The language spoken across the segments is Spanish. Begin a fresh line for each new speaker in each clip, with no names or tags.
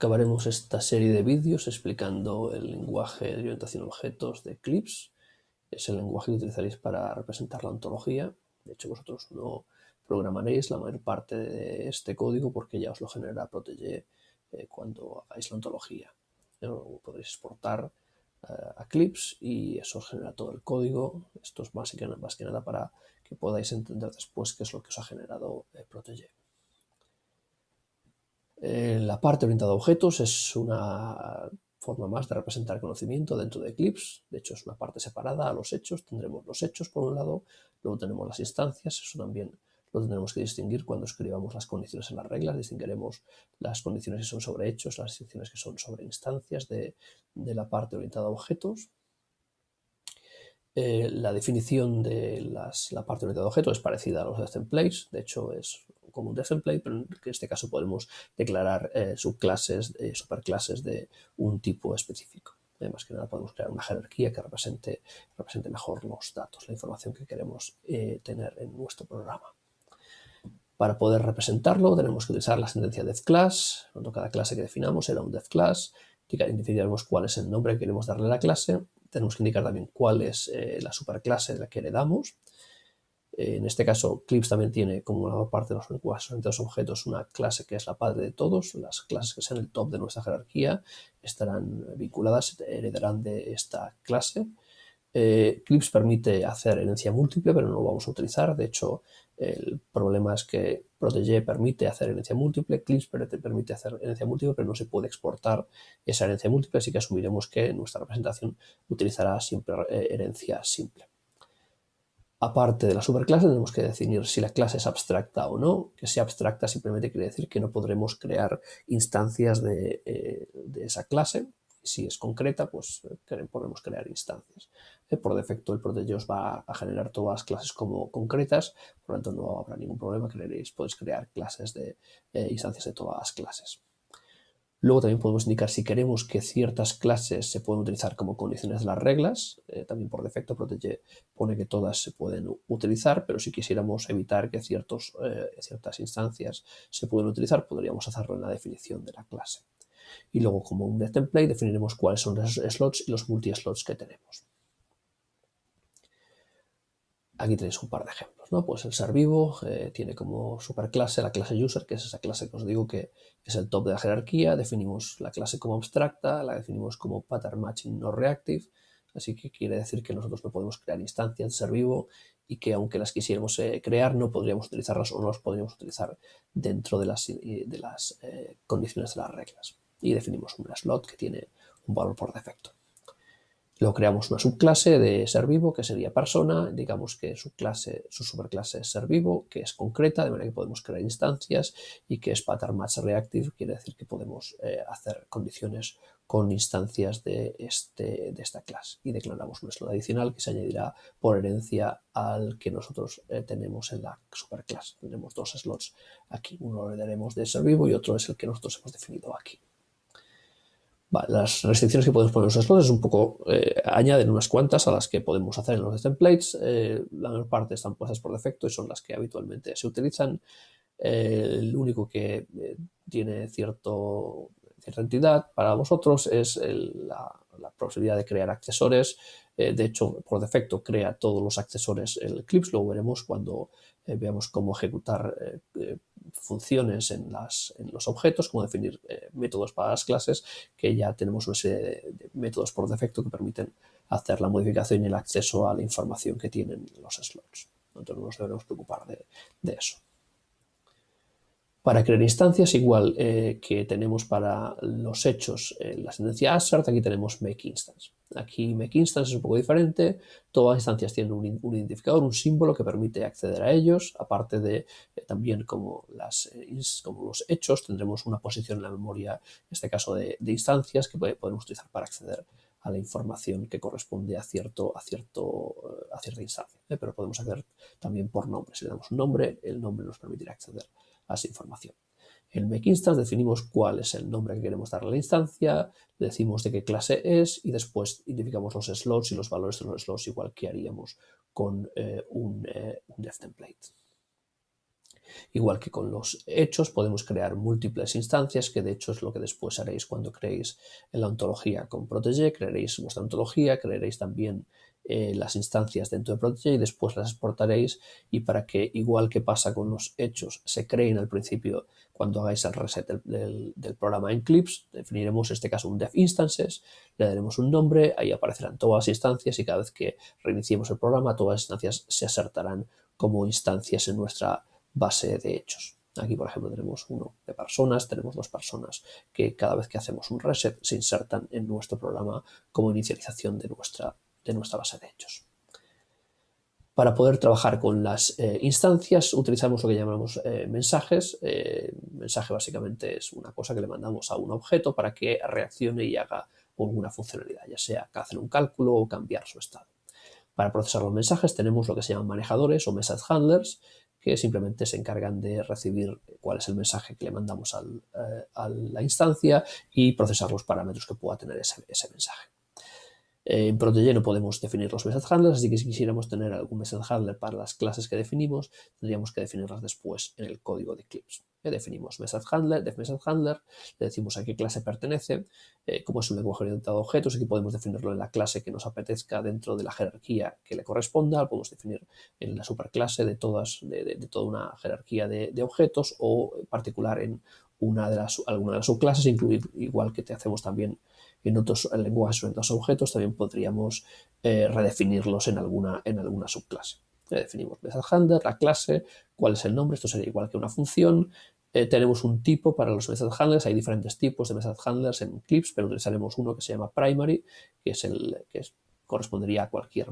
Acabaremos esta serie de vídeos explicando el lenguaje de orientación a objetos de Eclipse. Es el lenguaje que utilizaréis para representar la ontología. De hecho, vosotros no programaréis la mayor parte de este código porque ya os lo genera Protege cuando hagáis la ontología. Lo podréis exportar a Eclipse y eso os genera todo el código. Esto es más que nada para que podáis entender después qué es lo que os ha generado Protege. La parte orientada a objetos es una forma más de representar conocimiento dentro de Eclipse. De hecho, es una parte separada a los hechos. Tendremos los hechos por un lado, luego tenemos las instancias. Eso también lo tendremos que distinguir cuando escribamos las condiciones en las reglas. Distinguiremos las condiciones que son sobre hechos, las distinciones que son sobre instancias de la parte orientada a objetos. La definición de la parte orientada a objetos es parecida a los templates. De hecho, es como un template, pero en este caso podemos declarar subclases, superclases de un tipo específico. Más que nada podemos crear una jerarquía que represente mejor los datos, la información que queremos tener en nuestro programa. Para poder representarlo tenemos que utilizar la sentencia devClass. Cada clase que definamos será un devClass. Identificaremos cuál es el nombre que queremos darle a la clase. Tenemos que indicar también cuál es la superclase de la que heredamos. En este caso, Eclipse también tiene como una parte de los lenguajes orientados a objetos una clase que es la padre de todos. Las clases que sean el top de nuestra jerarquía estarán vinculadas, heredarán de esta clase. Eclipse permite hacer herencia múltiple, pero no lo vamos a utilizar. De hecho, el problema es que Protege permite hacer herencia múltiple, Eclipse permite hacer herencia múltiple, pero no se puede exportar esa herencia múltiple, así que asumiremos que nuestra representación utilizará siempre herencia simple. Aparte de la superclase, tenemos que definir si la clase es abstracta o no. Que sea abstracta simplemente quiere decir que no podremos crear instancias de esa clase. Si es concreta, pues podemos crear instancias. Por defecto, el Protege os va a generar todas las clases como concretas, por lo tanto no habrá ningún problema. Podéis crear clases de instancias de todas las clases. Luego también podemos indicar si queremos que ciertas clases se pueden utilizar como condiciones de las reglas. También por defecto Protege pone que todas se pueden utilizar, pero si quisiéramos evitar que ciertas instancias se pueden utilizar, podríamos hacerlo en la definición de la clase. Y luego, como un template, definiremos cuáles son los slots y los multi-slots que tenemos. Aquí tenéis un par de ejemplos, ¿no? Pues el ser vivo tiene como superclase la clase user, que es esa clase que os digo que es el top de la jerarquía. Definimos la clase como abstracta, la definimos como pattern matching no reactive, así que quiere decir que nosotros no podemos crear instancias de ser vivo y que aunque las quisiéramos crear no podríamos utilizarlas o no las podríamos utilizar dentro de las condiciones de las reglas. Y definimos un slot que tiene un valor por defecto. Luego creamos una subclase de ser vivo que sería persona, digamos que su superclase es ser vivo, que es concreta, de manera que podemos crear instancias, y que es pattern match reactive, quiere decir que podemos hacer condiciones con instancias de esta clase. Y declaramos un slot adicional que se añadirá por herencia al que nosotros tenemos en la superclase. Tenemos dos slots aquí, uno lo heredaremos de ser vivo y otro es el que nosotros hemos definido aquí. Vale, las restricciones que podemos poner en los slots es un poco, añaden unas cuantas a las que podemos hacer en los templates. La mayor parte están puestas por defecto y son las que habitualmente se utilizan. El único que tiene cierta entidad para vosotros es la posibilidad de crear accesores. De hecho, por defecto crea todos los accesores el Eclipse. Luego veremos cuando veamos cómo ejecutar funciones en los objetos, cómo definir métodos para las clases, que ya tenemos una serie de métodos por defecto que permiten hacer la modificación y el acceso a la información que tienen los slots. Entonces no nos debemos preocupar de eso. Para crear instancias, igual que tenemos para los hechos la sentencia assert, aquí tenemos makeInstance. Aquí makeInstance es un poco diferente. Todas las instancias tienen un identificador, un símbolo que permite acceder a ellos. Aparte de también como los hechos, tendremos una posición en la memoria, en este caso de instancias, que podemos utilizar para acceder a la información que corresponde a cierta instancia. Pero podemos acceder también por nombre. Si le damos un nombre, el nombre nos permitirá acceder a esa información. En makeInstance definimos cuál es el nombre que queremos darle a la instancia, decimos de qué clase es y después identificamos los slots y los valores de los slots igual que haríamos con un devTemplate. Igual que con los hechos, podemos crear múltiples instancias, que de hecho es lo que después haréis cuando creéis la ontología con Protege. Crearéis vuestra ontología, crearéis también las instancias dentro de Protege y después las exportaréis, y para que, igual que pasa con los hechos, se creen al principio cuando hagáis el reset del programa en Eclipse, definiremos en este caso un def instances, le daremos un nombre, ahí aparecerán todas las instancias y cada vez que reiniciemos el programa todas las instancias se asertarán como instancias en nuestra base de hechos. Aquí, por ejemplo, tenemos uno de personas, tenemos dos personas que cada vez que hacemos un reset se insertan en nuestro programa como inicialización de nuestra base de hechos. Para poder trabajar con las instancias utilizamos lo que llamamos mensajes. Mensaje básicamente es una cosa que le mandamos a un objeto para que reaccione y haga alguna funcionalidad, ya sea hacer un cálculo o cambiar su estado. Para procesar los mensajes tenemos lo que se llaman manejadores o message handlers, que simplemente se encargan de recibir cuál es el mensaje que le mandamos a la instancia y procesar los parámetros que pueda tener ese mensaje. En Protege no podemos definir los message handlers, así que si quisiéramos tener algún message handler para las clases que definimos, tendríamos que definirlas después en el código de Eclipse. Definimos message handler, le decimos a qué clase pertenece, como es un lenguaje orientado a objetos, aquí podemos definirlo en la clase que nos apetezca dentro de la jerarquía que le corresponda, lo podemos definir en la superclase de toda una jerarquía de objetos, o en particular en alguna de las subclases, incluir, igual que te hacemos también en otros lenguajes orientados a objetos, también podríamos redefinirlos en alguna subclase. Definimos method handler, la clase, cuál es el nombre, esto sería igual que una función. Tenemos un tipo para los method handlers, hay diferentes tipos de method handlers en Eclipse, pero utilizaremos uno que se llama primary, que correspondería a cualquier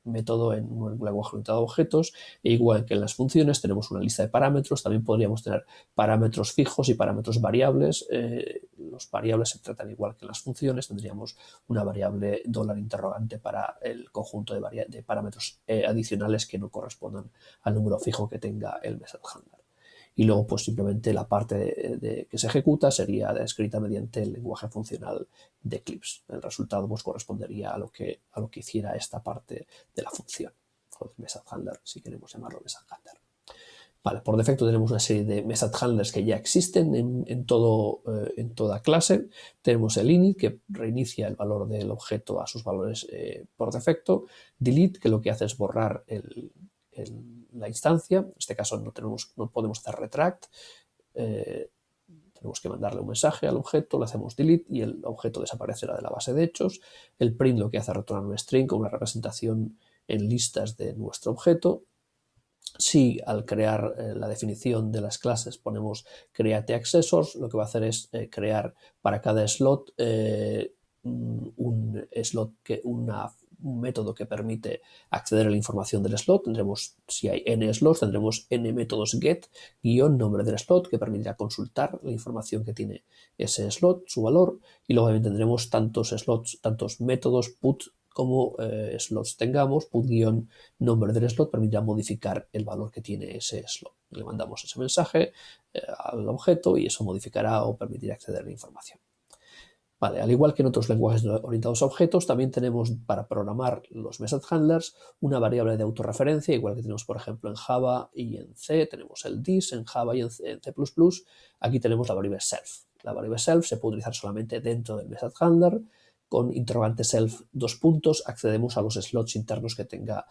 método en un lenguaje orientado a objetos. E igual que en las funciones tenemos una lista de parámetros, también podríamos tener parámetros fijos y parámetros variables. Los variables se tratan igual que en las funciones, tendríamos una variable $interrogante para el conjunto de parámetros adicionales que no correspondan al número fijo que tenga el method handler. Y luego, pues simplemente la parte que se ejecuta sería escrita mediante el lenguaje funcional de Eclipse. El resultado pues correspondería a lo que hiciera esta parte de la función, o del method handler, si queremos llamarlo method handler. Vale, por defecto tenemos una serie de method handlers que ya existen en toda clase. Tenemos el init, que reinicia el valor del objeto a sus valores por defecto. Delete, que lo que hace es borrar la instancia. En este caso no podemos hacer retract. Tenemos que mandarle un mensaje al objeto, le hacemos delete y el objeto desaparecerá de la base de hechos. El print lo que hace es retornar un string con una representación en listas de nuestro objeto. Si al crear la definición de las clases ponemos create accessors, lo que va a hacer es crear para cada slot un método que permite acceder a la información del slot. Si hay n slots, tendremos n métodos get, nombre del slot, que permitirá consultar la información que tiene ese slot, su valor, y luego también tendremos tantos métodos put como slots tengamos. Put-nombre del slot permitirá modificar el valor que tiene ese slot. Le mandamos ese mensaje al objeto y eso modificará o permitirá acceder a la información. Vale, al igual que en otros lenguajes orientados a objetos, también tenemos para programar los method handlers una variable de autorreferencia, igual que tenemos, por ejemplo, en Java y en C. Tenemos el this en Java y en C++. Aquí tenemos la variable self. La variable self se puede utilizar solamente dentro del method handler. Con interrogante self : accedemos a los slots internos que tenga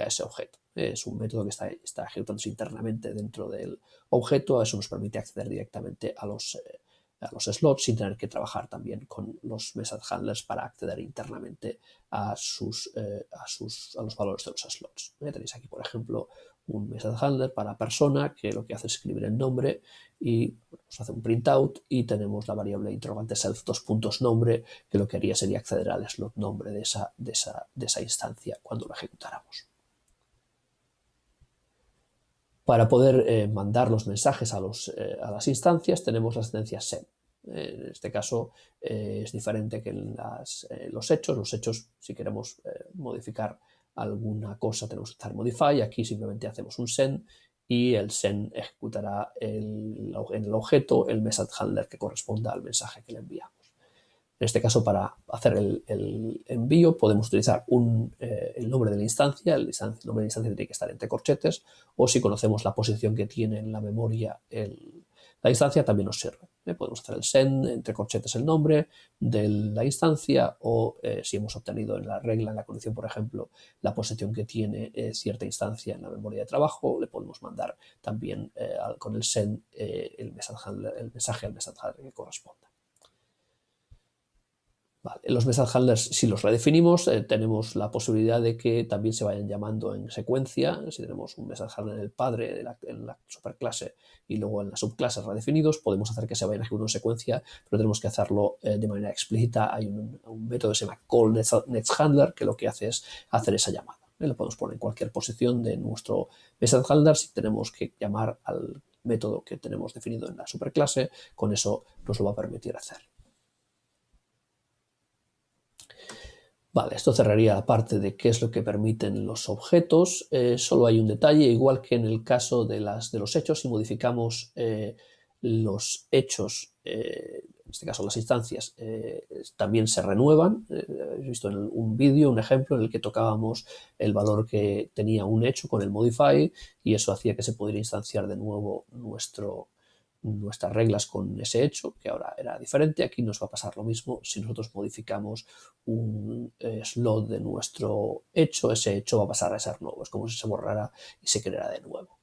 ese objeto. Es un método que está ejecutándose internamente dentro del objeto. Eso nos permite acceder directamente a los slots sin tener que trabajar también con los method handlers para acceder internamente a los valores de los slots. Tenéis aquí, por ejemplo, un method handler para persona que lo que hace es escribir el nombre y nos hace un printout, y tenemos la variable interrogante self : nombre, que lo que haría sería acceder al slot nombre de esa instancia cuando lo ejecutáramos. Para poder mandar los mensajes a las instancias tenemos las sentencias send. En este caso es diferente que en los hechos. Los hechos, si queremos modificar alguna cosa, tenemos que usar modify. Aquí simplemente hacemos un send y el send ejecutará en el objeto el message handler que corresponda al mensaje que le enviamos. En este caso, para hacer el envío, podemos utilizar el nombre de la instancia. El nombre de la instancia tiene que estar entre corchetes, o si conocemos la posición que tiene en la memoria la instancia, también nos sirve. Podemos hacer el send, entre corchetes el nombre de la instancia, o si hemos obtenido en la regla, en la condición, por ejemplo, la posición que tiene cierta instancia en la memoria de trabajo, le podemos mandar también con el send el mensaje al message handler que corresponda. Vale. Los message handlers, si los redefinimos, tenemos la posibilidad de que también se vayan llamando en secuencia. Si tenemos un message handler en el padre, en la superclase, y luego en las subclases redefinidos, podemos hacer que se vayan ejecutando en secuencia, pero tenemos que hacerlo de manera explícita. Hay un método que se llama callNextHandler, que lo que hace es hacer esa llamada. Lo podemos poner en cualquier posición de nuestro message handler. Si tenemos que llamar al método que tenemos definido en la superclase, con eso nos lo va a permitir hacer. Vale, esto cerraría la parte de qué es lo que permiten los objetos. Solo hay un detalle, igual que en el caso de los hechos, si modificamos los hechos, en este caso las instancias, también se renuevan. He visto en un vídeo un ejemplo en el que tocábamos el valor que tenía un hecho con el modify, y eso hacía que se pudiera instanciar de nuevo nuestras reglas con ese hecho, que ahora era diferente. Aquí nos va a pasar lo mismo. Si nosotros modificamos un slot de nuestro hecho, ese hecho va a pasar a ser nuevo. Es como si se borrara y se creara de nuevo.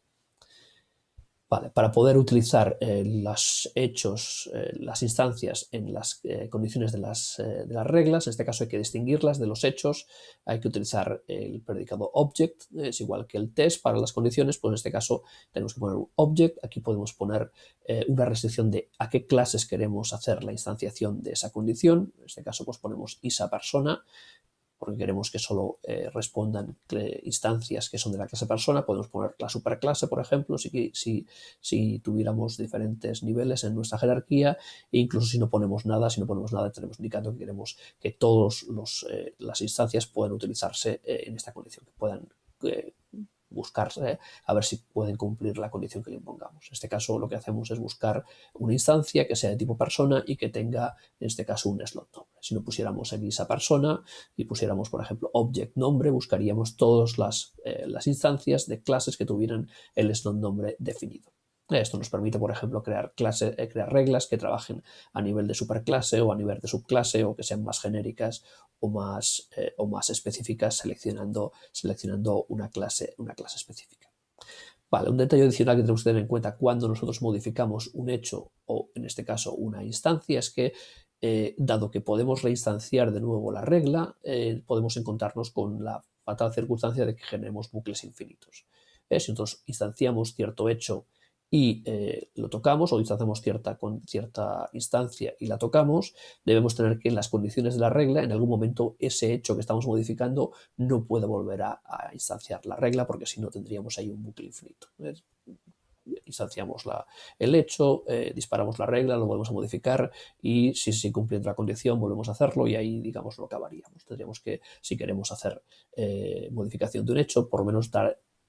Vale, para poder utilizar los hechos, las instancias en las condiciones de las reglas, en este caso hay que distinguirlas de los hechos. Hay que utilizar el predicado object, es igual que el test para las condiciones, pues en este caso tenemos que poner un object. Aquí podemos poner una restricción de a qué clases queremos hacer la instanciación de esa condición. En este caso pues ponemos isAPersona, porque queremos que solo respondan instancias que son de la clase persona. Podemos poner la superclase, por ejemplo, si tuviéramos diferentes niveles en nuestra jerarquía, e incluso si no ponemos nada, tenemos indicando que queremos que todas las instancias puedan utilizarse en esta condición, que puedan buscarse a ver si pueden cumplir la condición que le impongamos. En este caso lo que hacemos es buscar una instancia que sea de tipo persona y que tenga, en este caso, un slot nombre. Si no pusiéramos el isAPersona y pusiéramos, por ejemplo, object nombre, buscaríamos todas las instancias de clases que tuvieran el slot nombre definido. Esto nos permite, por ejemplo, crear reglas que trabajen a nivel de superclase o a nivel de subclase, o que sean más genéricas o más específicas, seleccionando una clase específica. Vale, un detalle adicional que tenemos que tener en cuenta cuando nosotros modificamos un hecho, o en este caso una instancia, es que dado que podemos reinstanciar de nuevo la regla, podemos encontrarnos con la fatal circunstancia de que generemos bucles infinitos. Si nosotros instanciamos cierto hecho y lo tocamos, o instanciamos cierta instancia y la tocamos, debemos tener que en las condiciones de la regla, en algún momento ese hecho que estamos modificando no puede volver a instanciar la regla, porque si no tendríamos ahí un bucle infinito. Instanciamos el hecho, disparamos la regla, lo volvemos a modificar, y si sigue cumpliendo la condición volvemos a hacerlo, y ahí, digamos, lo acabaríamos. Tendríamos que, si queremos hacer modificación de un hecho, por lo menos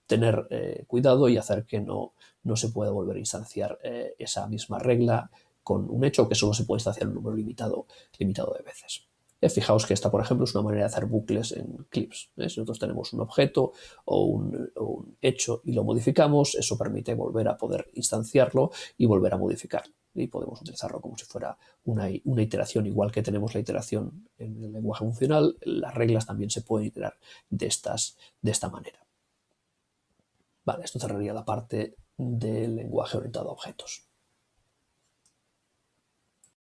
tener cuidado y hacer que no se pueda volver a instanciar esa misma regla con un hecho, que solo se puede instanciar un número limitado de veces. Fijaos que esta, por ejemplo, es una manera de hacer bucles en Clips. Si nosotros tenemos un objeto o un hecho y lo modificamos, eso permite volver a poder instanciarlo y volver a modificarlo. Y podemos utilizarlo como si fuera una iteración, igual que tenemos la iteración en el lenguaje funcional. Las reglas también se pueden iterar de esta manera. Vale, esto cerraría la parte del lenguaje orientado a objetos.